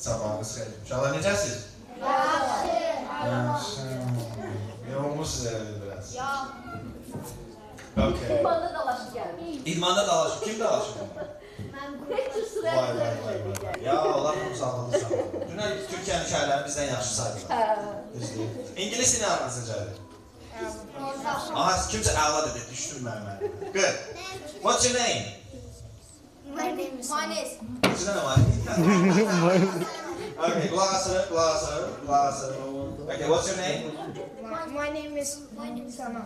Sabahınız xeyir. Uşaqlar necəsiz? Yaxşı. Yorulmuşsunuz herhalde biraz. Okay. İdmanda dalaşıp geldim. İdmanda dalaşıb. Kim dalaşıb? Tek tür sıraya Vay vay vay vay. Ya Allah uzandı. Dünən Türkiyənin şəhərləri bizdən yaxşı saydılar. Düzdür. İngilis dili aranız necədir? Aha, kimsə əla dedi. Düşdüm mən. Good. What's your name? My name is Manes. What's your name? Okay, qulaq asın. Okay, what's your name? My name is Sana.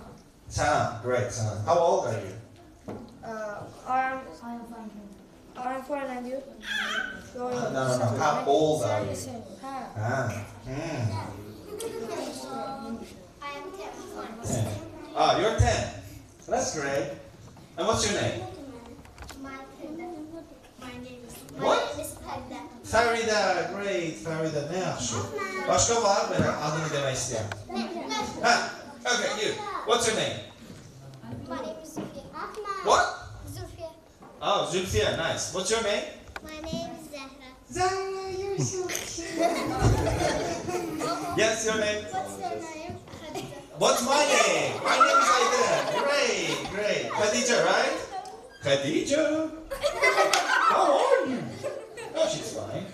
Sana. Great, Sana. How old are you? I'm fine and you? No. How old are you? Ah. I am 10. Ah, you're 10. That's great. And what's your name? My name is What? Panda. Farida. Great. Farida. Ne yaxşı. Başqa var belə adını demək istəyən? Ha. Okay, you. What's your name? My name is Zufia. What? Zufia. Oh, Zulfiya. Nice. What's your name? My name is Zahra. Zara, you're so cute. Yes, your name? What's your name? What's my name? My name is Aiden. Great. Khadija, right? Khadija. How are you? Oh, she's fine.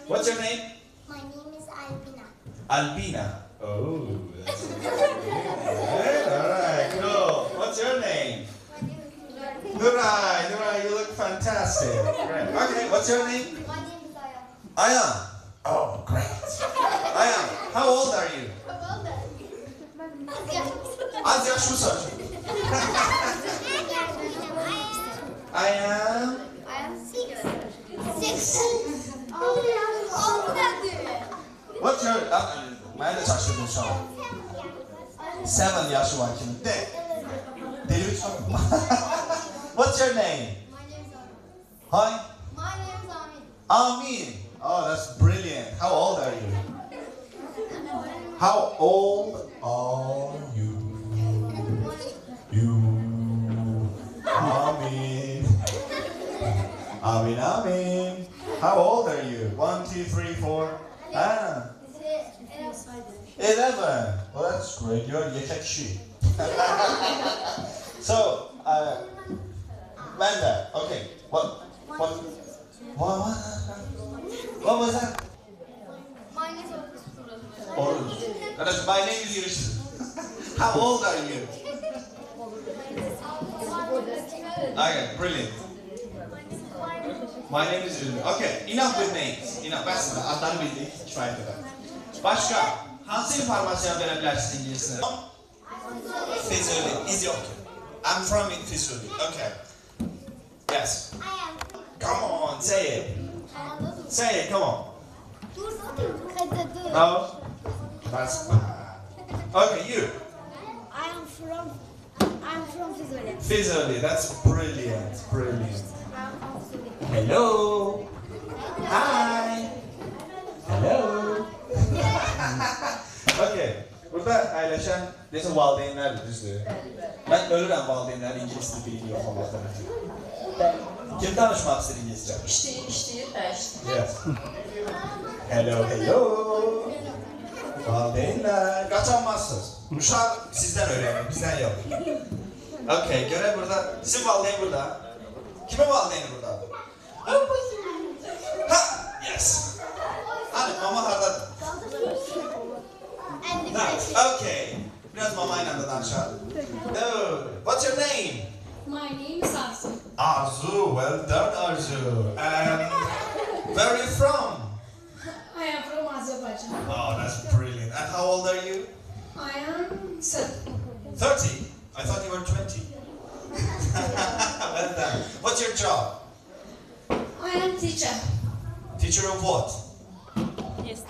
What's your name? My name is Albina. Albina. Oh, that's good. Alright, cool. What's your name? Nuray, you look fantastic. Great. Okay, what's your name? My name is Aya. Aya. Oh, great. Aya, how old are you? Az yaşlısın. I am. I am 6. What's your... Ben de şaşırdım şu an. 7 yaşı var kimin? De. Deli bir çok. What's your name? Hi. Amin. Oh, that's brilliant. How old are you? How old are you? Amin. Amin. How old are you? 1, 2, 3, 4. Ah. 11. Well, that's great. You're a yekekshi. So, Manda. Okay. What was that? Or, my name is Yurish. How old are you? Okay, brilliant. My name is Ülmü. Okay, enough with names. Enough. Bəsdir, adları bildik, kifayət qədər. Başqa, hansı informasiya verə bilərsiniz ingiliscə? Füzuli, Ethiopia. I'm from Füzuli. Okay. Yes. Come on, say it. Say it, come on. No? That's bad. Okay, you. I'm from Fizoli. Füzuli, that's brilliant. I'm from Fizoli. Hello. Hi. Hello. Okay. Burada əyləşən desə valideynlərdir, düzdür? Mən ölürəm valideynlər ingilis dili yoxlamaqdan. Kim danışmaq istəyir ingiliscə? İşləyir. Yes. Hello. Valideynlər, qaçanmazsınız. Uşaq sizdən öyrənir, bizdən yox. Okay, görək burada. Sizin valideyn burada. Kimin valideyni burada? Ha! Yes. Hadi, mama hardadır? Nice. Okay. Biraz mamayla da danışalım. No. What's your name? My name is Arzu. Arzu. Well done, Arzu. And where are you from? I am from Azerbaijan. Oh, that's brilliant. And how old are you? I am 7. 30? I thought you were 20. Well done. What's your job? I am teacher. Teacher of what? Yes.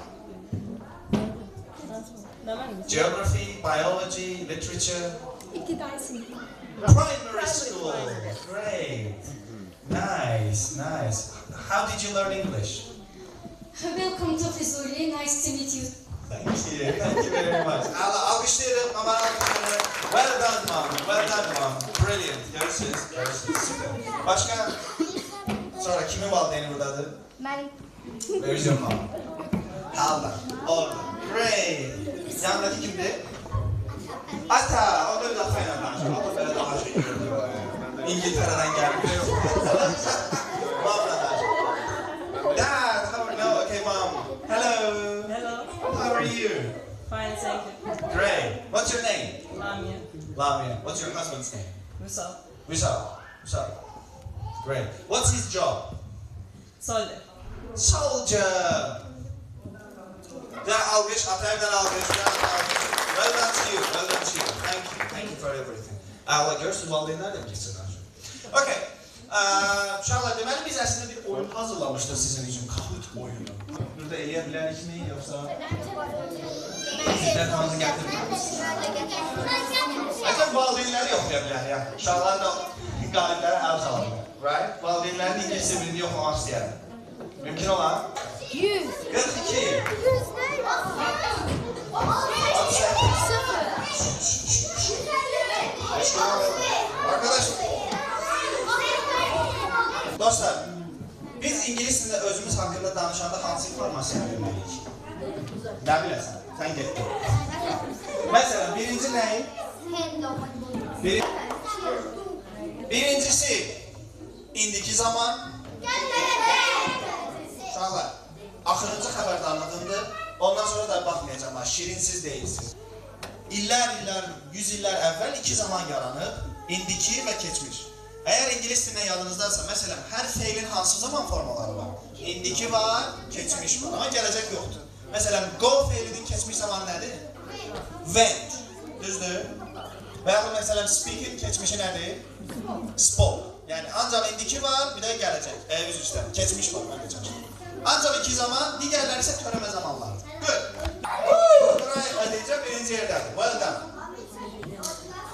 Geography, biology, literature? İktidai sınıf. Primary school. Great. Nice. How did you learn English? Welcome to Fizuli. Nice to meet you. Thank you very much. Alkışlayalım, aman alkışlayalım. Well done mom. Brilliant. Görüşürüz. Süper. Başka? Sonra kimin valideyni buradadır? Where is your mom? Halda. Orada. Great. Yanındaki kimdi? Ata. O da bir lafı ile danışıyor. O da böyle daha şey görüyor. İngiltere'den geldi. Mom'la danışıyor. Dad, how are you? No, okay, mom. Hello. Hello. How are you? Fine, thank you. Great. What's your name? Lamia. Lamia. What's your husband's name? Vusal. Vishal. Vishal. Great. What's his job? Soldier. Soldier. Then alkış, Atay'dan alkış, Well done to you, well done to you. Thank you for everything. Well, görsün valideynler de mi gitsin? Okay. Uşaqlar, deməli biz əslində bir oyun hazırlamışdıq sizin üçün. Kahoot oyunu. Burada eyə bilərik mi, yoxsa? Sizdən hamısı gətirməyiniz. Əcəb valideynləri yoxlaya bilər ya. Uşaqlar da qaliblərə əl salırlar. Right? Valideynlərin İngilizce bilini yoxlamaq istəyərəm. Mümkün olan? 100. 42. 0. Arkadaşlar, dostlar, biz İngiliz dilində özümüz haqqında danışanda hansı informasiya verməliyik? Nə biləsən? Sən getdin. Məsələn, birinci nəyi? Birincisi, indiki zaman. Uşaqlar, axırıncı xəbərdarlığındır. Ondan sonra da baxmayacağım, şirinsiz deyilsiniz. İllər, yüz illər əvvəl iki zaman yaranıb, indiki və keçmiş. Əgər İngiliz dilində yadınızdaysa, məsələn, hər feilin hansı zaman formaları var? İndiki var, keçmiş var, amma gələcək yoxdur. Məsələn, go feilinin keçmiş zamanı nədir? Went, düzdür? Və yaxud məsələn, speaking keçmişi nədir? Spoke. Yəni, ancaq indiki var, bir də gələcək. Üzr istəyirəm, keçmiş var, mən geçəcəm. Ancaq iki zaman, digərləri isə törəmə zamanlardır. Good. Nuray Xədicə birinci yerdədir. Well done.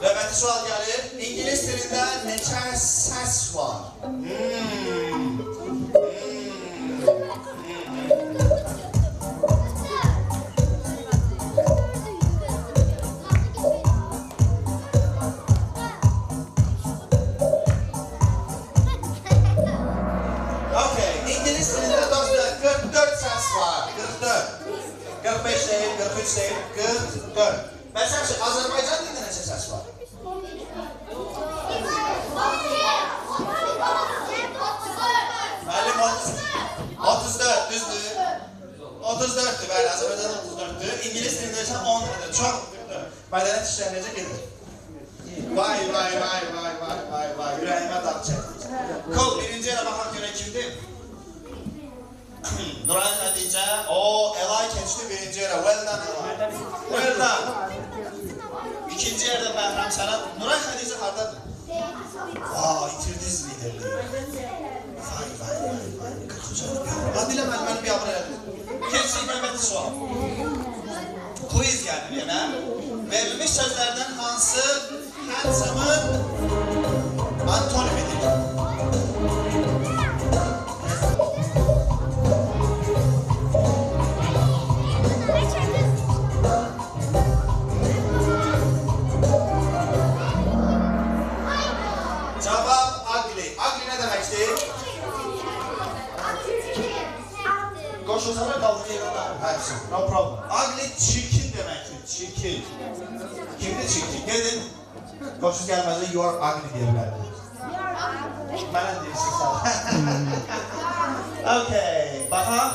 Növbəti sual gəlir. İngiliz dilində neçə səs var? Okay, İngiliz dilində dostlar 44 səs var. 44. 45 değil, 43 değil, 44. Məsələn, Azərbaycan dilində neçə səs var? Müəllim 34, düzdür. 34'dür, bəli, Azərbaycan 34'dür. İngiliz dilində isə 10'dur. Çox bədənət işlər necə gedir? Vay, ürəyimə dağ çəkdir. Cool, birinci yerə baxaq görək kimdir? Nuray Xədicə, Elay keçdi birinci yerə. Well done, Elay. Well done. İkinci yerdə Bəhram sənə. Nuray Xədicə hardadır? İtirdiniz liderliyi. Vay. 43 Adilə mənim biabır elədir. Keçdik növbəti sual. Quiz gəldir yenə. Verilmiş sözlərdən hansı handsome-ın antonimidir? Cavab ugly. Ugly nə deməkdir? Qoşulsana qaldı yerində. No problem. Ugly çirkin deməkdir. Çirkin. Kimdir çirkin? Gedin. Qoşul gəlməzə you are ugly deyirlər. Mənə deyirsin sağ. Okay. Baxaq.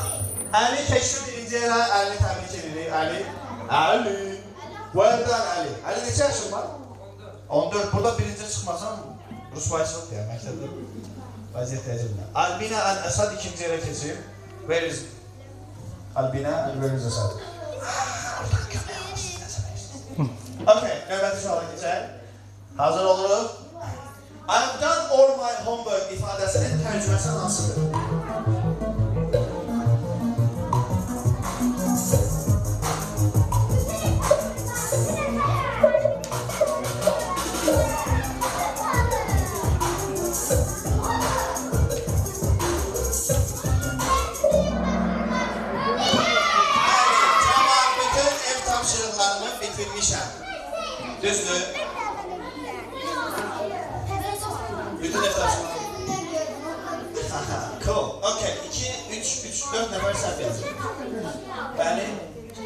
Əli keçdi birinci yerə. Əli təbrik edirik. Əli. Well done Əli. Əli neçə yaşın var? 14. Burada birinci çıxmasan Rusbayçılıq deyəm, məktəbdə vəziyyət təcrübə. Albina Əsad ikinci yerə keçir. Where is Albina and where is Əsad? Oradan kömək alırsınız, nəsə nəyirsiniz. Okay, növbəti suala keçək. Hazır oluruq. I have done all my homework ifadəsinin tərcüməsi hansıdır? Düzdür. Bütün etrafı. Cool. Okay. 2, 3. 4 nəfər səhv edəcək. Bəli.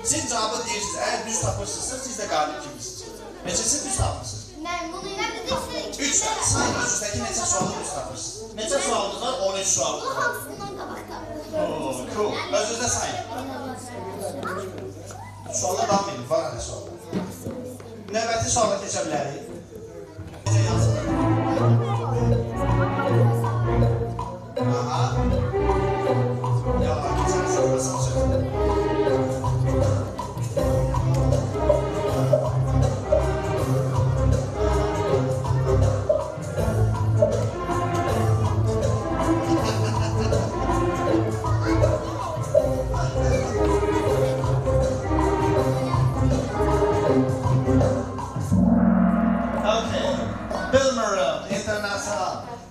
Siz cavabı deyirsiniz. Əgər düz tapırsınızsa, siz də qalib kimisiniz. Neçəsi düz tapırsınız? Ben bunu yaptım. 3 tane. Sayın üstündeki neçə sualı düz tapırsınız? Neçə sualınız var? 13 sual. Bu hamısından qabaqda. Oo, cool. Özünüzdə sayın. Suala davam edin. Var nə sual? Növbəti suala keçə bilərik. Necə yazılır? Aha. Yalan keçərsiniz. Nasıl söyləyir?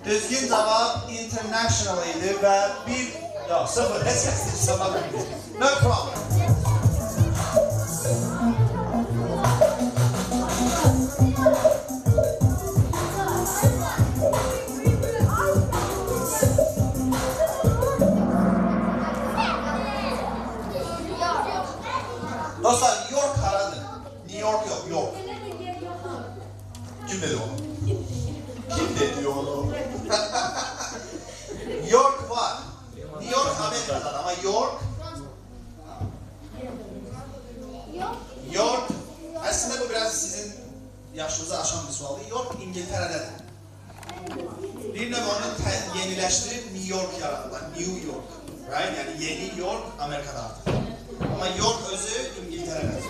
Düzgün cevap international idi ve bir... Yok, sıfır. Heç kəs cevap vermedi. No problem. Dostlar, York haradır? New York yok, York. Kim dedi onu? Kim dedi onu? York var. New York Amerika'da ama York... York... Aslında bu biraz sizin yaşınızı aşan bir sualı. York İngiltere'dedir. Bir növ onu yenileştirip New York yaradılar. New York. Right? Yani yeni York Amerika'da artık. Ama York özü İngiltere'de.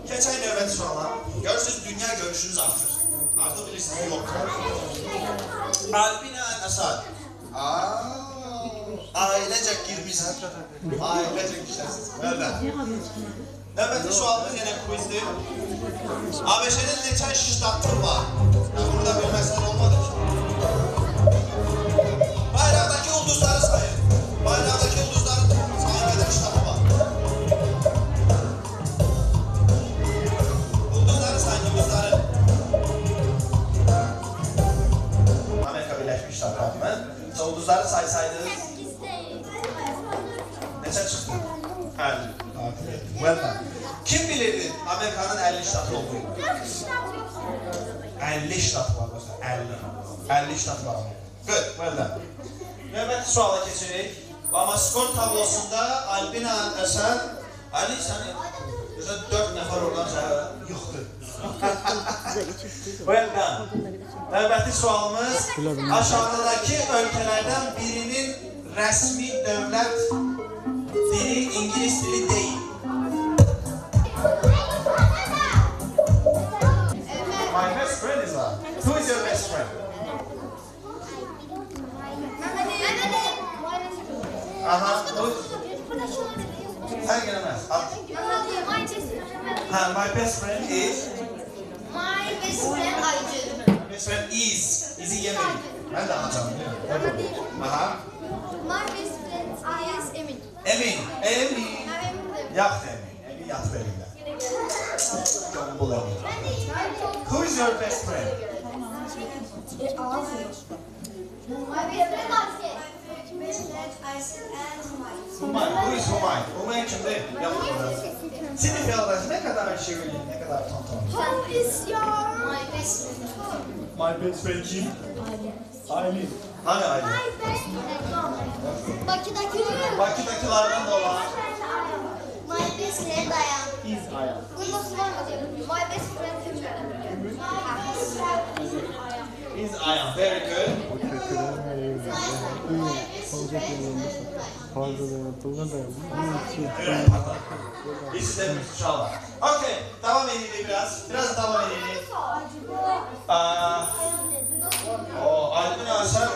Geçen növbəti suala. Görürsünüz dünya görüşünüz artır. Artık bilirsiniz York'ta. Albina Asad. Ailecek girmişsiniz. Ailecek işlersiniz. Böyle. Növbəti sualımız yine quizdir. ABŞ'nin neçə ştatı var? Bunu da bilmezsen olmadı ki. Bayraqdaki ulduzları sayın. Bayraqdaki ulduzların sayın qədər ştatı var. Ulduzları sayın, ulduzları. Amerika Birleşmiş Ştatları'nın ulduzları saysaydınız neçə çıxdı? 50. Well done. Kim bilirdi Amerika'nın 50 ştatı olduğunu? 50 ştat var dostlar, 50. 50 ştat var Amerika. Good, well done. Növbəti suala keçirik. Ama skor tablosunda Albina Əsər, Ali səni 4 nəfər oradan yoxdur. Well done. Növbəti sualımız aşağıdaki ölkələrdən birinin resmi dövlət dili İngiliz dili değil. My best friend is that. Who is your best friend? Aha. Sen gelemez. My best friend is. My best friend Aycı. My best friend is. Is'i yemeyin. Ben de anlatacağım biliyor musun? Aha. My best friend is Emin. Emin. Emin. Yat Emin. Emin yat benimle. Bul Emin. Who is your best friend? My best friend Ayşe. Humayun. Who is Humayun? Humayun kimdir? Yapın burada. Sinif yaldaşı ne kadar şey biliyor, ne kadar tanıtım. My best friend. My best friend kim? Aylin. Hani Aylin? My best friend. Bakı'daki. Bakı'dakilerden de olan. My best friend Ayan. Is Ayan. Bunu nasıl anlatayım? My best friend Ümit. Is Ayan. Very good. Biz de inşallah. Okay, devam edelim biraz. Biraz devam edelim. Albin Asar,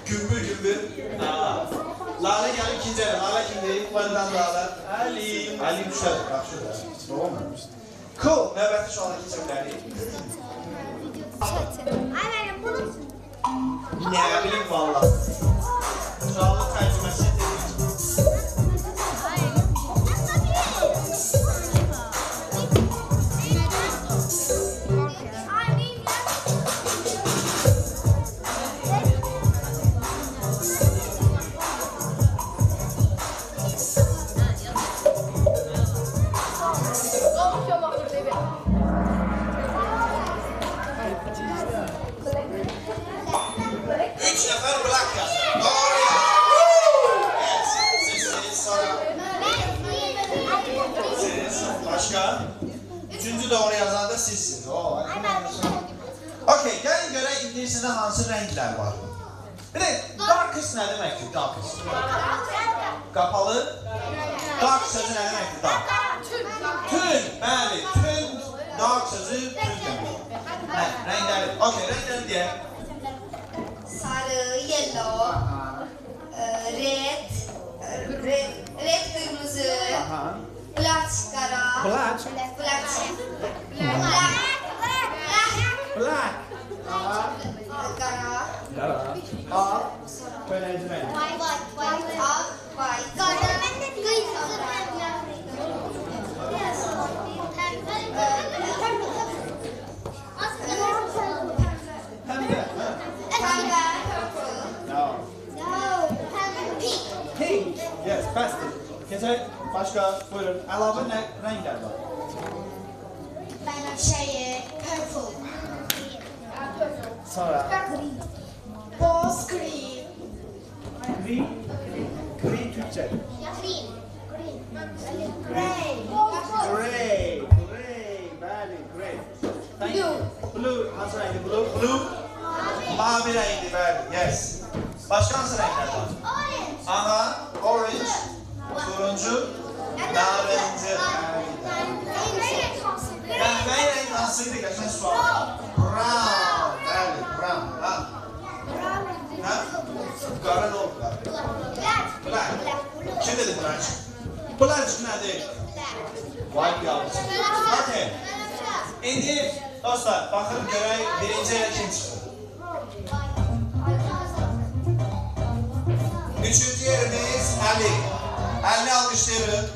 gümbür gümbür. Lale gelin ikinci yarı. Lale kimdi? Benden Lale. Ali. Ali düşer. Bak şurada. Doğru mu? Cool. Növbəti suala keçebiliriz. Aynen bunu. Ne bileyim valla. Sualı tercümesi. Okay, gəlin görək ingiliscədə hansı rənglər var. Bir də darkest nə deməkdir? Darkest. Qapalı. Dark sözü nə deməkdir? Dark. Tün. Bəli, tün. Dark sözü tün demək. Rəngləri. Okay, rəngləri deyək. Sarı, yellow, red kırmızı, black kara, Black. Black. kara, Al. Böylece renk. white, Pembe. purple, No. pink. Pink. Yes, pastel. Keçək başqa, buyurun. Əlavə nə rənglər var? Purple. Sonra Boz green. green. Green Türkçe. Gray. Gray. Gray. Bəli, gray. Thank you. Blue. Hansı rəngdir? Blue. Mavi rəngdir, bəli. Yes. Başqa hansı rənglər var? Orange. Aha, orange, turuncu, narıncı. Qəhvəyi rəng hansıydı? Qəşəng sual. Brown. Bəli, brown. Ha? Ha? Qara nə oldu? Black. Kim dedi black? Black nədir? White yalnız. Okay. İndi dostlar, baxın görək birinci ilə kim çıxdı? Üçüncü yerimiz Ali. Ali'ni alkışlayalım.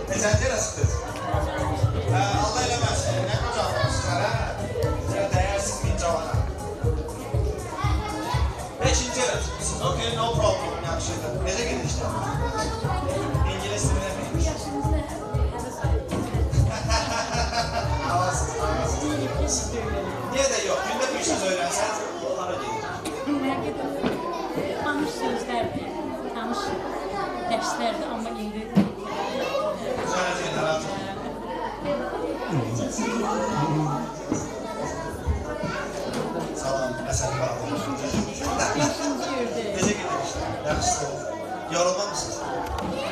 Neçənci yerə çıxdınız? Allah eləməsin, nə qocaqlamışsınlar, hə? Sizə dəyərsiz bir cavana. Beşinci yerə çıxmışsınız, okay, no problem, yaxşıdır. Necə gedir işlər? İngilis dilinə miymiş? Havasız, havasız. Niyə də yox, gündə bir söz öyrənsən, onlara gedir. Tanış sözlərdir, tanış dərslərdir, amma indi Güzel şeyler lazım. Salam, Əsəd bağlı. Necə gedir işlər? Yaxşısınız. Yorulma mısınız?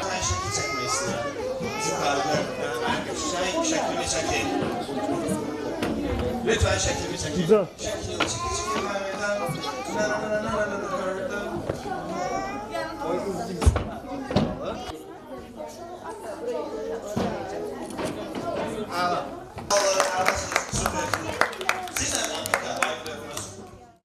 Mən şəkil çəkmək istəyirəm. Bizim qaliblər, mənim şəklimi çəkin. Lütfen şəklimi çəkin. Güzel. Şəklimi çəkin. Al.